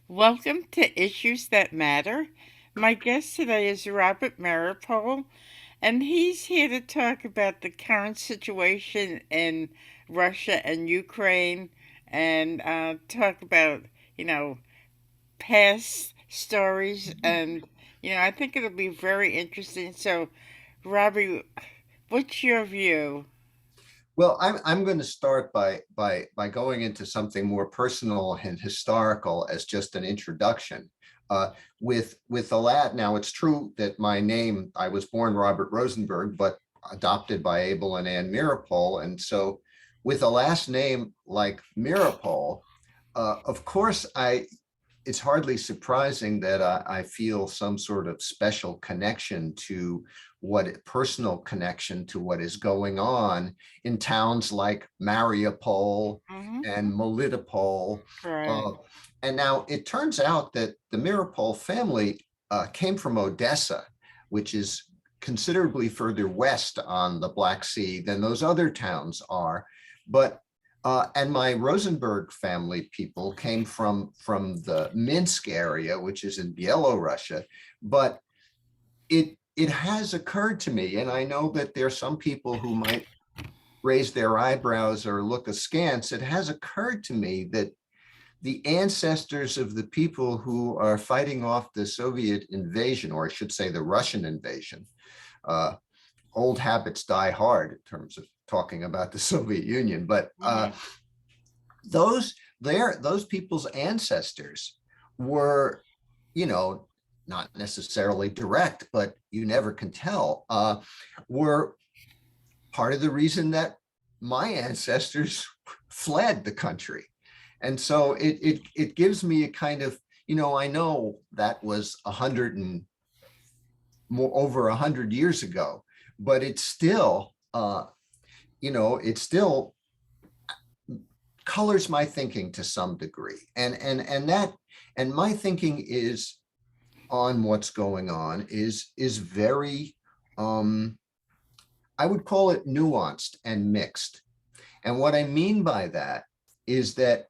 Welcome to Issues That Matter. My guest today is Robert Meeropol, and he's here to talk about the current situation in Russia and Ukraine and talk about, you know, past stories. And, I think it'll be very interesting. So, Robbie, what's your view? Well, I'm going to start by going into something more personal and historical as just an introduction. With the Latin, now it's true that my name, I was born Robert Rosenberg, but adopted by Abel and Ann Meeropol, and so with a last name like Meeropol, of course I it's hardly surprising that I feel some sort of special connection to what personal connection to what is going on in towns like Mariupol Mm-hmm. and Melitopol. Right. Uh, and now it turns out that the Meeropol family came from Odessa, which is considerably further west on the Black Sea than those other towns are. But and my Rosenberg family people came from the Minsk area, which is in Belarus. But it has occurred to me, and I know that there are some people who might raise their eyebrows or look askance. It has occurred to me that the ancestors of the people who are fighting off the Soviet invasion, or I should say the Russian invasion, uh, old habits die hard in terms of talking about the Soviet Union, but Mm-hmm. those those people's ancestors were, you know, not necessarily direct, but you never can tell, were part of the reason that my ancestors fled the country. And so it gives me a kind of, I know that was 100 and more, over 100 years ago, but it's still, it still colors my thinking to some degree. And my thinking is on what's going on is very, um, I would call it nuanced and mixed. And what I mean by that is that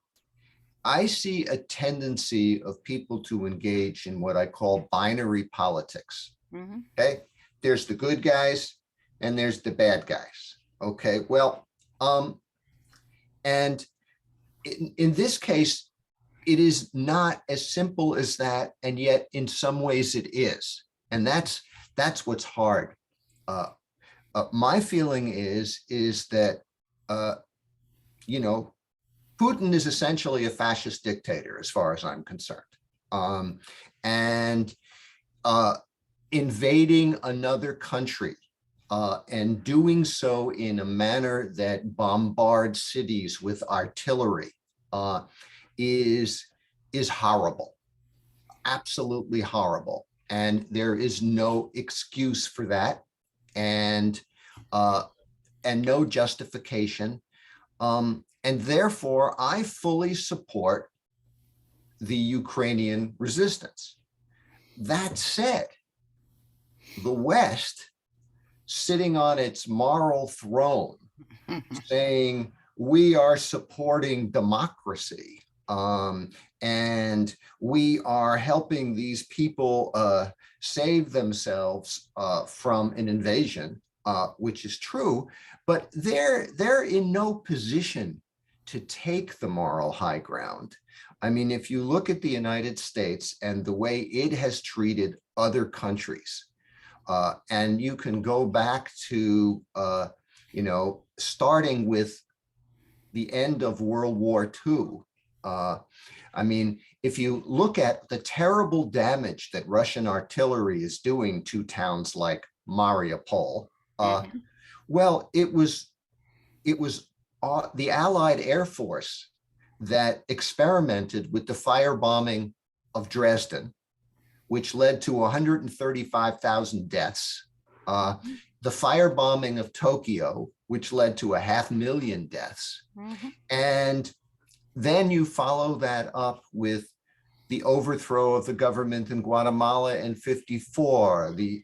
I see a tendency of people to engage in what I call binary politics. Mm-hmm. Okay. There's the good guys and there's the bad guys. Okay. Well, and in this case, it is not as simple as that, and yet in some ways it is, and that's what's hard. Uh, my feeling is that uh, you know Putin is essentially a fascist dictator, as far as I'm concerned, and uh, invading another country and doing so in a manner that bombards cities with artillery uh, is is horrible, absolutely horrible, and there is no excuse for that, and uh, and no justification. And therefore, I fully support the Ukrainian resistance. That said, the West, sitting on its moral throne, saying we are supporting democracy, and we are helping these people save themselves from an invasion, which is true, but they're in no position to take the moral high ground. I mean, if you look at the United States and the way it has treated other countries, and you can go back to, starting with the end of World War II. I mean, if you look at the terrible damage that Russian artillery is doing to towns like Mariupol, Mm-hmm. well, it was the Allied Air Force that experimented with the firebombing of Dresden, which led to 135,000 deaths. The firebombing of Tokyo, which led to 500,000 deaths. Mm-hmm. And then you follow that up with the overthrow of the government in Guatemala in 54, the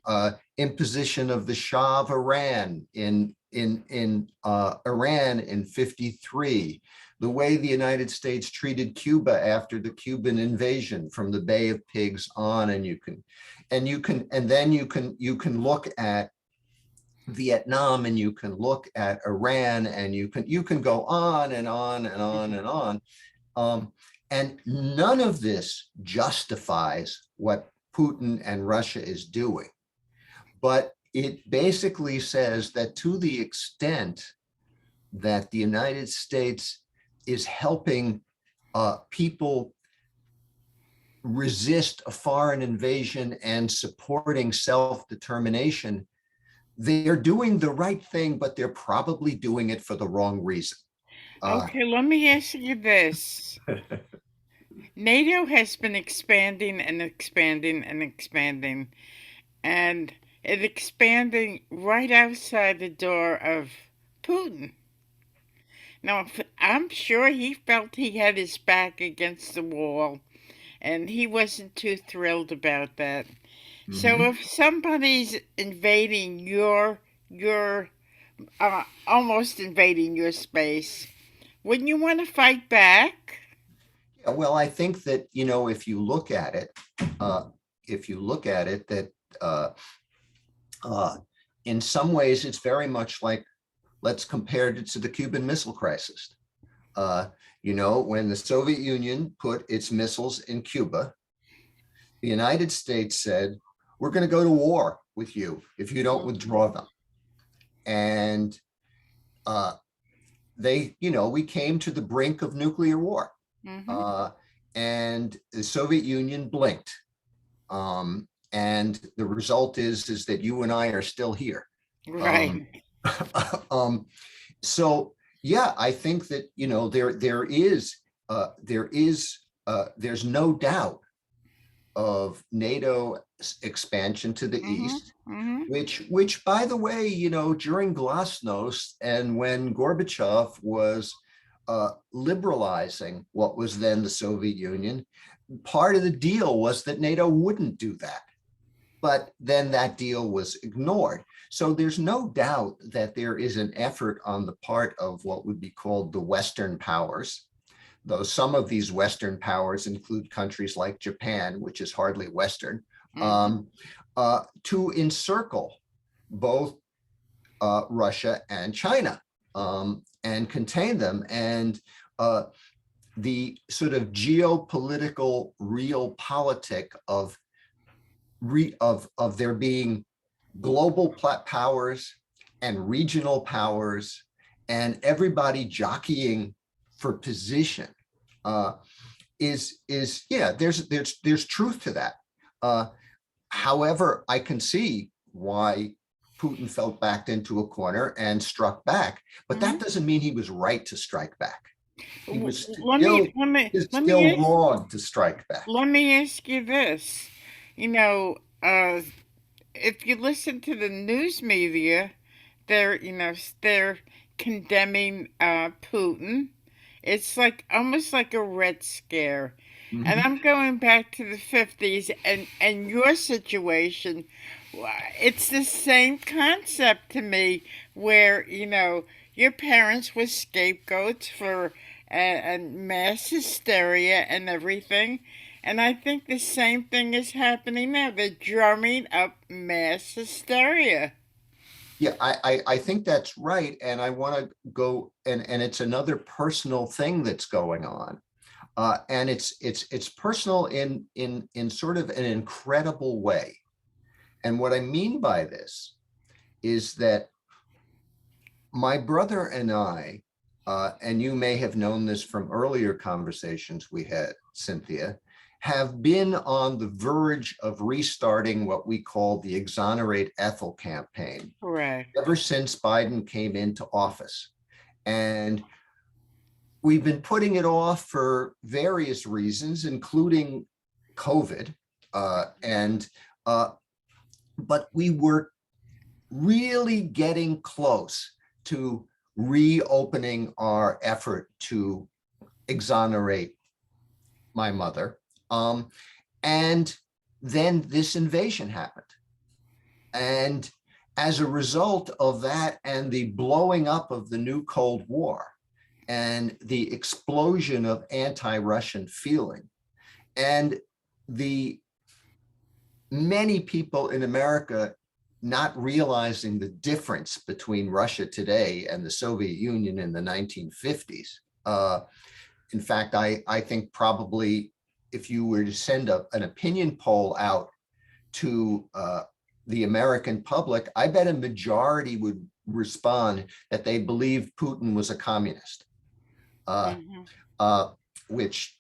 imposition of the Shah of Iran in Iran in 53, the way the United States treated Cuba after the Cuban invasion from the Bay of Pigs on, and then you can look at Vietnam, and you can look at Iran, and you can go on and on and on and on. And none of this justifies what Putin and Russia is doing. But it basically says that to the extent that the United States is helping people resist a foreign invasion and supporting self-determination, they're doing the right thing, but they're probably doing it for the wrong reason. Okay, let me ask you this. NATO has been expanding and expanding and expanding, and it expanding right outside the door of Putin. Now, I'm sure he felt he had his back against the wall, and he wasn't too thrilled about that. So Mhm. if somebody's invading your almost invading your space, wouldn't you want to fight back? Yeah, well, I think that, if you look at it, that uh, uh, in some ways it's very much like, let's compare it to the Cuban Missile Crisis. Uh, when the Soviet Union put its missiles in Cuba, the United States said, we're going to go to war with you if you don't withdraw them. And we came to the brink of nuclear war. Mm-hmm. Uh, and the Soviet Union blinked. And the result is that you and I are still here. Um, Right. so yeah, I think that there's no doubt of NATO expansion to the Mm-hmm. east, Mm-hmm. which by the way, during Glasnost and when Gorbachev was liberalizing what was then the Soviet Union, part of the deal was that NATO wouldn't do that. But then that deal was ignored. So there's no doubt that there is an effort on the part of what would be called the Western powers, though some of these Western powers include countries like Japan, which is hardly Western, Mm-hmm. to encircle both Russia and China, and contain them. And the sort of geopolitical realpolitik of there being global powers and regional powers and everybody jockeying for position is yeah, there's truth to that. However, I can see why Putin felt backed into a corner and struck back, but that Mm-hmm. doesn't mean he was right to strike back. He was Let me let me let me still ask wrong to strike back. let me ask you this. You know, if you listen to the news media, they're condemning Putin. It's like almost like a red scare. And Mhm. I'm going back to the 50s and your situation. It's the same concept to me where, your parents were scapegoats for mass hysteria and everything. And I think the same thing is happening now. They're drumming up mass hysteria. Yeah, I think that's right. And I want to go, and it's another personal thing that's going on. And it's personal in sort of an incredible way. And what I mean by this is that my brother and I, and you may have known this from earlier conversations we had, Cynthia, have been on the verge of restarting what we call the Exonerate Ethel campaign Correct. ever since Biden came into office. And we've been putting it off for various reasons, including COVID. And but we were really getting close to reopening our effort to exonerate my mother. And then this invasion happened. And as a result of that and the blowing up of the new Cold War and the explosion of anti-Russian feeling, and the many people in America not realizing the difference between Russia today and the Soviet Union in the 1950s. In fact, I think probably if you were to send an opinion poll out to the American public, I bet a majority would respond that they believed Putin was a communist, Mm-hmm. which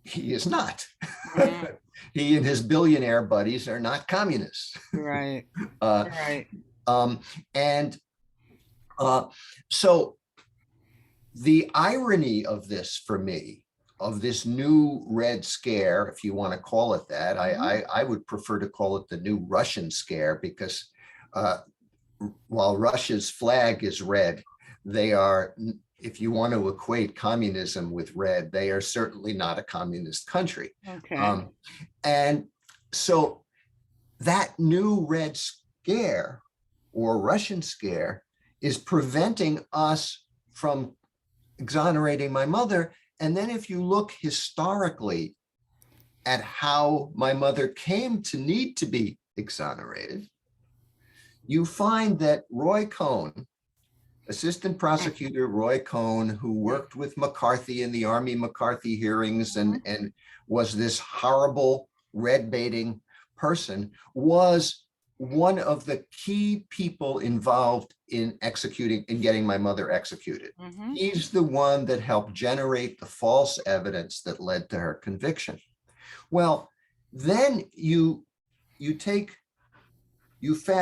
he is not. Mm-hmm. He and his billionaire buddies are not communists. Right. Uh, Right. and so the irony of this for me, of this new Red Scare, if you want to call it that, Mm-hmm. I would prefer to call it the new Russian scare, because while Russia's flag is red, they are, if you want to equate communism with red, they are certainly not a communist country. Okay. And so that new Red Scare or Russian scare is preventing us from exonerating my mother. And then if you look historically at how my mother came to need to be exonerated, you find that Roy Cohn, Assistant Prosecutor Roy Cohn, who worked with McCarthy in the Army McCarthy hearings and was this horrible red baiting person, was one of the key people involved in getting my mother executed. Mm-hmm. He's the one that helped generate the false evidence that led to her conviction. Well, then you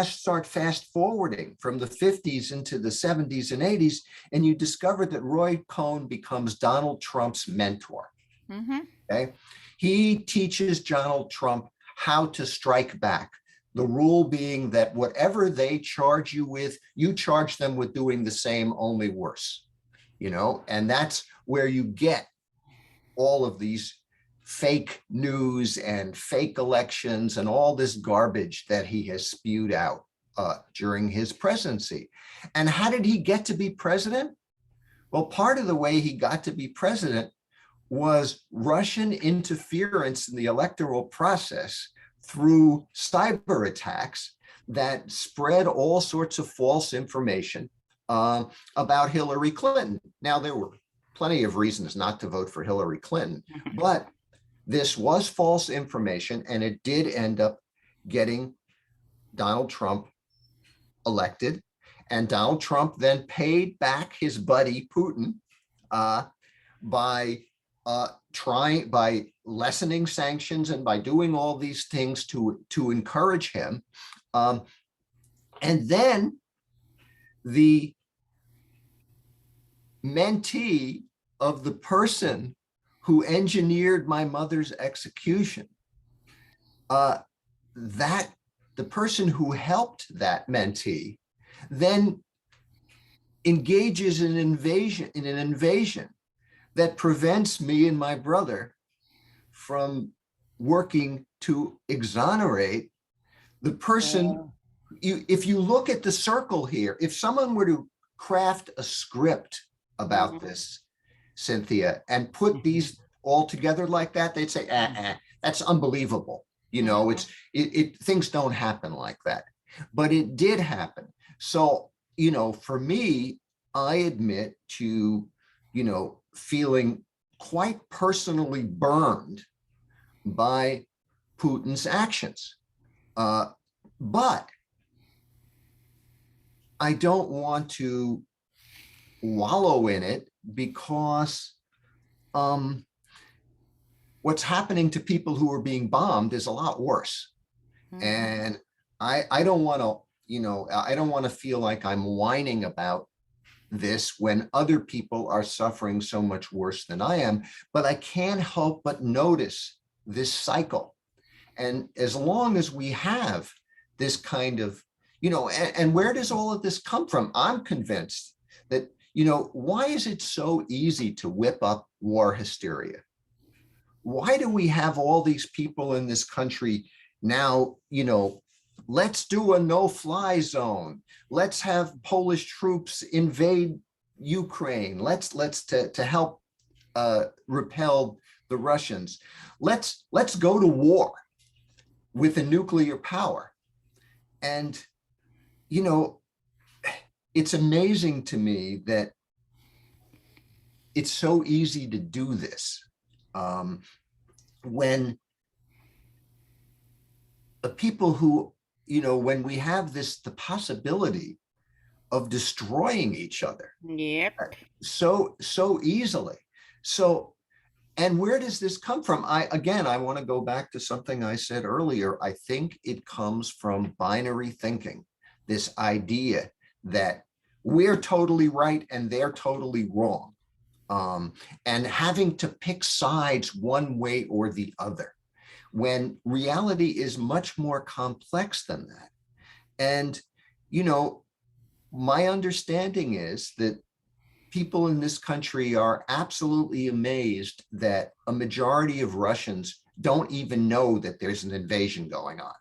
start fast forwarding from the 50s into the 70s and 80s, and you discover that Roy Cohn becomes Donald Trump's mentor. Mm-hmm. Okay. He teaches Donald Trump how to strike back. The rule being that whatever they charge you with, you charge them with doing the same, only worse. And that's where you get all of these fake news and fake elections and all this garbage that he has spewed out during his presidency. And how did he get to be president? Well, part of the way he got to be president was Russian interference in the electoral process through cyber attacks that spread all sorts of false information about Hillary Clinton. Now, there were plenty of reasons not to vote for Hillary Clinton, but this was false information, and it did end up getting Donald Trump elected. And Donald Trump then paid back his buddy Putin by lessening sanctions and by doing all these things to encourage him. And then the mentee of the person who engineered my mother's execution, the person who helped that mentee then engages in an invasion that prevents me and my brother from working to exonerate the person. If you look at the circle here, if someone were to craft a script about this, Cynthia, and put these all together like that, they'd say, that's unbelievable. Things don't happen like that. But it did happen. So, for me, I admit to, feeling quite personally burned by Putin's actions. But I don't want to wallow in it, because what's happening to people who are being bombed is a lot worse. Mm-hmm. And I don't want to, I don't want to feel like I'm whining about this when other people are suffering so much worse than I am, but I can't help but notice this cycle. And as long as we have this kind of, and where does all of this come from? I'm convinced that, why is it so easy to whip up war hysteria? Why do we have all these people in this country now, let's do a no-fly zone. Let's have Polish troops invade Ukraine. Let's to help repel the Russians. Let's go to war with a nuclear power. And, you know, it's amazing to me that it's so easy to do this when the people who, when we have the possibility of destroying each other Yep. so easily. So, and where does this come from? I want to go back to something I said earlier. I think it comes from binary thinking, this idea that we're totally right and they're totally wrong, and having to pick sides one way or the other, when reality is much more complex than that. And, my understanding is that people in this country are absolutely amazed that a majority of Russians don't even know that there's an invasion going on,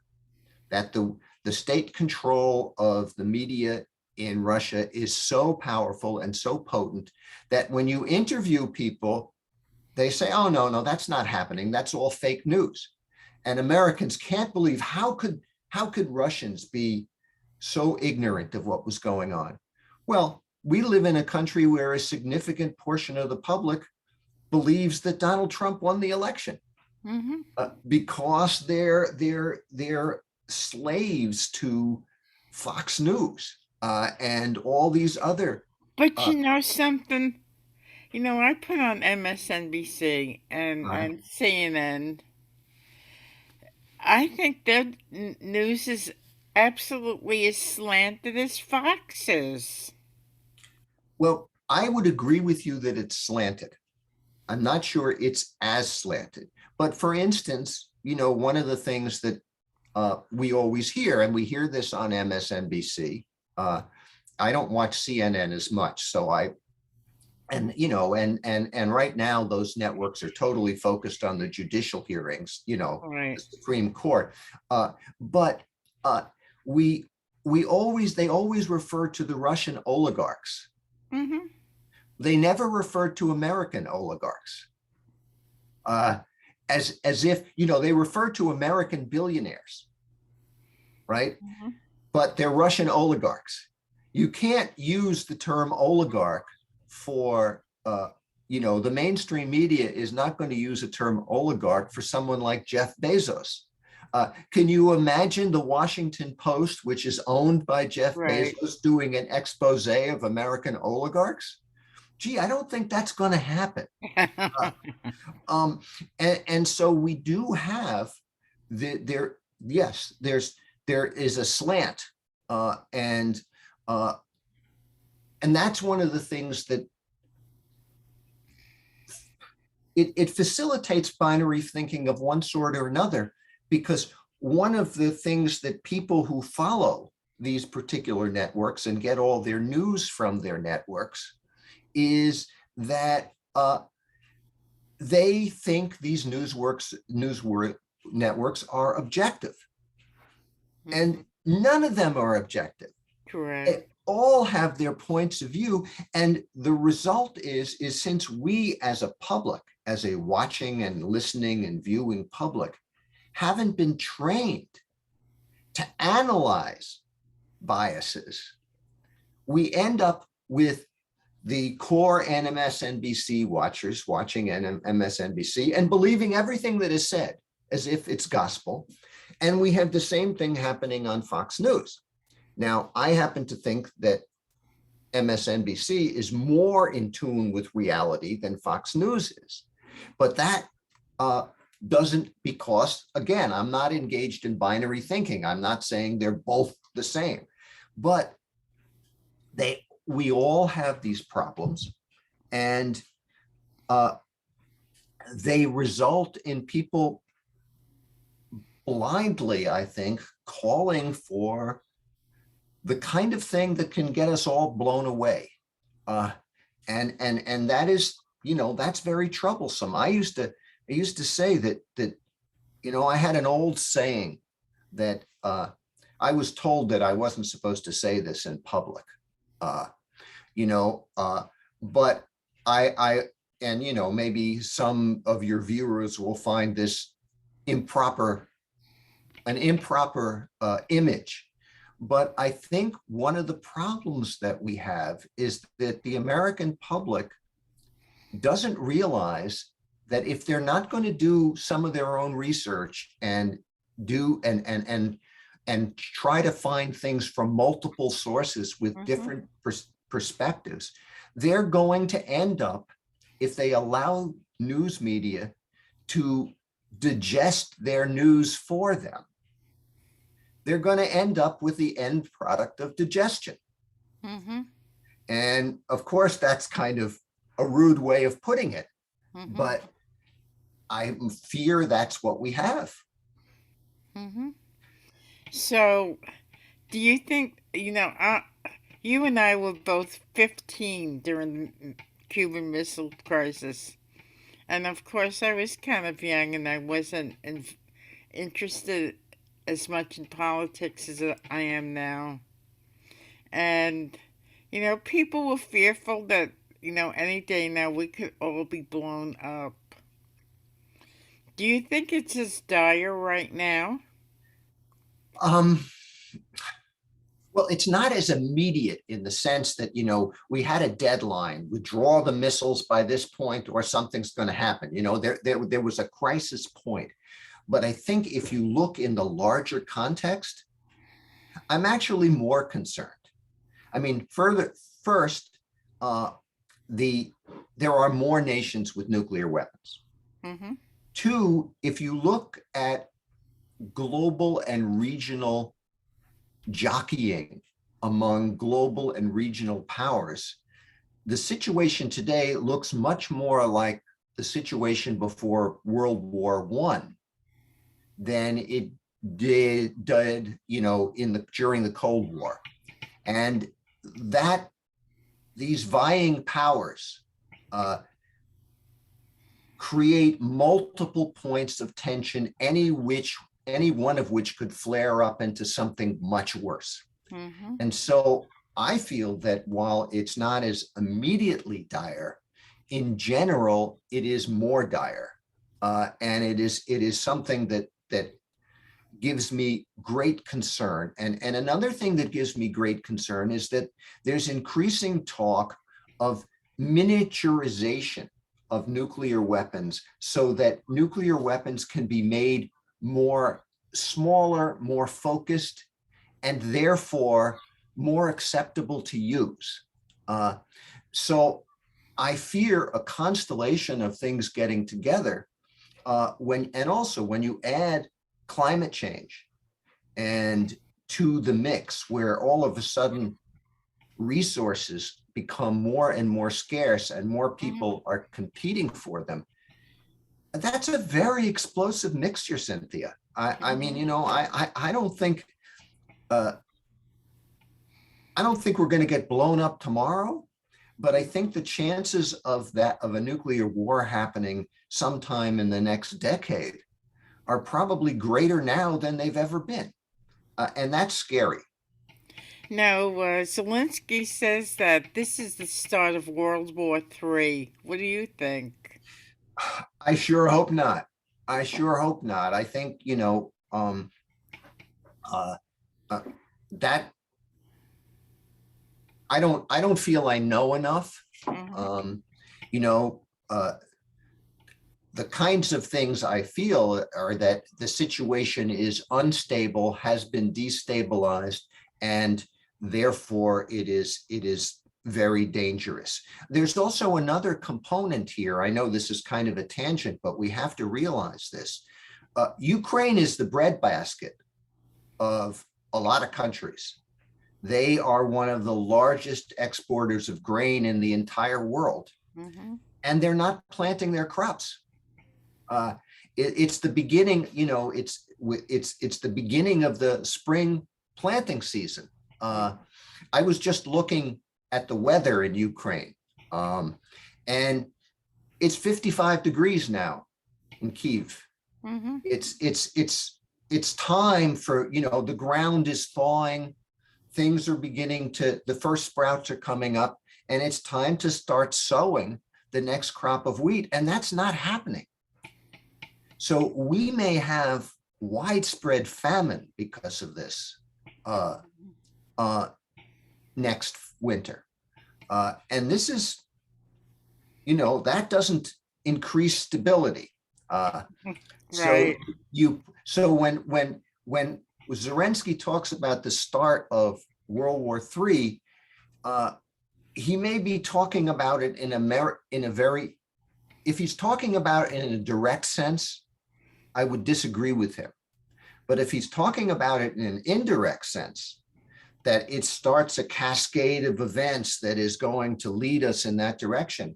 that the state control of the media in Russia is so powerful and so potent that when you interview people, they say, oh, no, that's not happening. That's all fake news. And Americans can't believe how could Russians be so ignorant of what was going on? Well, we live in a country where a significant portion of the public believes that Donald Trump won the election, because they're slaves to Fox News and all these other. But you know something? I put on MSNBC uh, and CNN. I think their news is absolutely as slanted as Fox's. well, I would agree with you that it's slanted. I'm not sure it's as slanted. But for instance, one of the things that we always hear, and we hear this on MSNBC. I don't watch CNN as much, so and right now those networks are totally focused on the judicial hearings, the Right. Supreme Court. But we they always refer to the Russian oligarchs. Mm-hmm. They never refer to American oligarchs. As if, they refer to American billionaires, right? Mm-hmm. But they're Russian oligarchs. You can't use the term oligarch for, the mainstream media is not going to use a term oligarch for someone like Jeff Bezos. Can you imagine the Washington Post, which is owned by Jeff Right. Bezos, doing an expose of American oligarchs? Gee, I don't think that's going to happen. And so we do have yes, there is a slant, and that's one of the things that it facilitates binary thinking of one sort or another, because one of the things that people who follow these particular networks and get all their news from their networks is that they think these news networks are objective, and none of them are objective. Correct. They all have their points of view, and the result is since we as a public, as a watching and listening and viewing public, haven't been trained to analyze biases, we end up with the core MSNBC watchers watching MSNBC and believing everything that is said as if it's gospel. And we have the same thing happening on Fox News. Now, I happen to think that MSNBC is more in tune with reality than Fox News is. But that doesn't, because, again, I'm not engaged in binary thinking. I'm not saying they're both the same, but we all have these problems, and they result in people blindly, I think, calling for the kind of thing that can get us all blown away. And that is, that's very troublesome. I used to say that I had an old saying that I was told that I wasn't supposed to say this in public, uh, you know, but I, and maybe some of your viewers will find this improper, an improper image. But I think one of the problems that we have is that the American public doesn't realize that if they're not going to do some of their own research and do and try to find things from multiple sources with Mm-hmm. different perspectives, they're going to end up, if they allow news media to digest their news for them, they're going to end up with the end product of digestion. Mm-hmm. And of course, that's kind of a rude way of putting it, Mm-hmm. but I fear that's what we have. Mm-hmm. So, do you think, you and I were both 15 during the Cuban Missile Crisis. And of course, I was kind of young and I wasn't interested as much in politics as I am now. And, people were fearful that, any day now we could all be blown up. Do you think it's as dire right now? Um, well, it's not as immediate in the sense that, we had a deadline, withdraw the missiles by this point or something's going to happen. There was a crisis point. But I think if you look in the larger context, I'm actually more concerned. I mean, first, uh, there are more nations with nuclear weapons. Mm-hmm. Two, if you look at global and regional jockeying among global and regional powers, the situation today looks much more like the situation before World War One than it did during the Cold War. And that these vying powers create multiple points of tension, any one of which could flare up into something much worse. Mm-hmm. And so I feel that while it's not as immediately dire, in general, it is more dire. And it is something that gives me great concern. And another thing that gives me great concern is that there's increasing talk of miniaturization of nuclear weapons so that nuclear weapons can be made more smaller, more focused, and therefore more acceptable to use. So I fear a constellation of things getting together and also when you add climate change and to the mix, where all of a sudden resources become more and more scarce and more Mm-hmm. people are competing for them, that's a very explosive mixture, Cynthia. I mean, Mm-hmm. uh, I don't think we're going to get blown up tomorrow, but I think the chances of a nuclear war happening sometime in the next decade are probably greater now than they've ever been. And that's scary. Now, Zelensky says that this is the start of World War III. What do you think? I sure hope not. I sure hope not. I think, uh, uh, that I don't feel I know enough. Mm-hmm. Um, you know, uh, the kinds of things I feel are that the situation is unstable, has been destabilized, and therefore it is very dangerous. There's also another component here. I know this is kind of a tangent, but we have to realize this. Ukraine is the breadbasket of a lot of countries. They are one of the largest exporters of grain in the entire world, Mm-hmm. and they're not planting their crops. Uh, it's the beginning, it's the beginning of the spring planting season. I was just looking at the weather in Ukraine, and it's 55 degrees now in Kiev. Mm-hmm. It's it's time for, the ground is thawing, things are beginning to, the first sprouts are coming up, and it's time to start sowing the next crop of wheat. And that's not happening. So we may have widespread famine because of this uh, uh, next winter. And this is, that doesn't increase stability. Uh, so Right. when Zelensky talks about the start of World War III, uh, he may be talking about it in a very, if he's talking about it in a direct sense, I would disagree with him. But if he's talking about it in an indirect sense, that it starts a cascade of events that is going to lead us in that direction,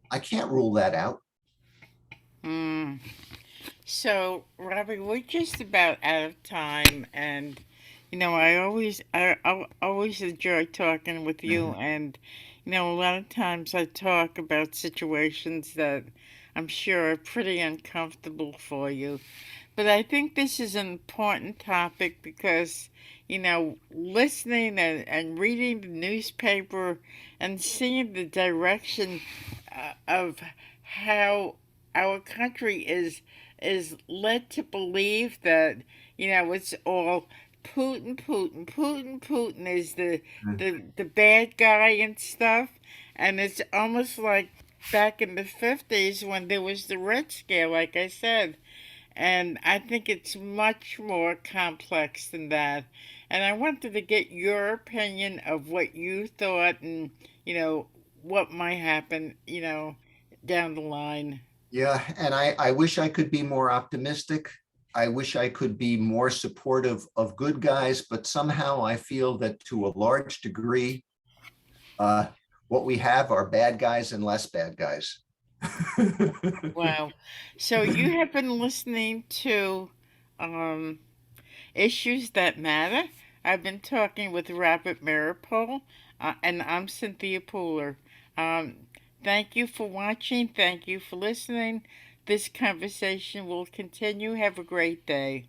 I can't rule that out. Mm. So, Robbie, we're just about out of time, and I always enjoy talking with you, Mhm. and a lot of times I talk about situations that I'm sure are pretty uncomfortable for you. But I think this is an important topic because, listening and reading the newspaper and seeing the direction of how our country is led to believe that, it's all Putin, Putin, Putin, Putin is the bad guy and stuff. And it's almost like back in the 50s when there was the Red Scare, like I said. And I think it's much more complex than that. And I wanted to get your opinion of what you thought and, you know, what might happen, down the line. Yeah, and I wish I could be more optimistic. I wish I could be more supportive of good guys, but somehow I feel that to a large degree, uh, what we have are bad guys and less bad guys. Wow. So you have been listening to um, Issues That Matter. I've been talking with Robert Meeropol, and I'm Cynthia Pooler. Um, Thank you for watching. Thank you for listening. This conversation will continue. Have a great day.